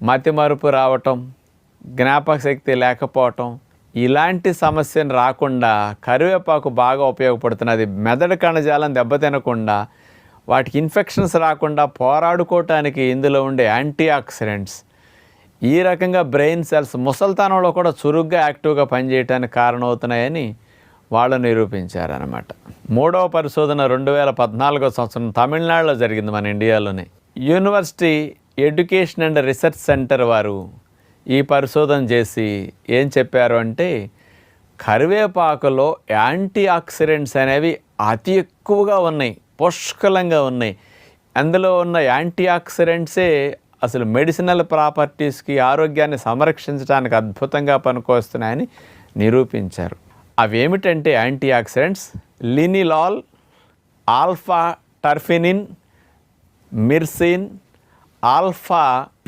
మతిమరుపు రావటం, జ్ఞాపక శక్తి లేకపోవటం, ఇలాంటి సమస్యను రాకుండా కరివేపాకు బాగా ఉపయోగపడుతున్నది. మెదడు కణజాలం దెబ్బతినకుండా, వాటికి ఇన్ఫెక్షన్స్ రాకుండా పోరాడుకోవటానికి ఇందులో ఉండే యాంటీ ఆక్సిడెంట్స్ ఈ రకంగా బ్రెయిన్ సెల్స్ ముసల్తనంలో కూడా చురుగ్గా యాక్టివ్గా పనిచేయడానికి కారణమవుతున్నాయని వాళ్ళు నిరూపించారనమాట. మూడవ పరిశోధన 2014 సంవత్సరం తమిళనాడులో జరిగింది, మన ఇండియాలోనే. University education and research centre వారు ఈ పరిశోధన చేసి ఏం చెప్పారు అంటే, కరివేపాకులో యాంటీ ఆక్సిడెంట్స్ అనేవి అతి ఎక్కువగా ఉన్నాయి, పుష్కలంగా ఉన్నాయి. అందులో ఉన్న యాంటీ ఆక్సిడెంట్సే అసలు మెడిసినల్ ప్రాపర్టీస్కి, ఆరోగ్యాన్ని సంరక్షించడానికి అద్భుతంగా పనికొస్తున్నాయని నిరూపించారు. అవేమిటంటే యాంటీ ఆక్సిడెంట్స్ లినిలాల్, ఆల్ఫా టర్ఫినిన్, మిర్సిన్, ఆల్ఫా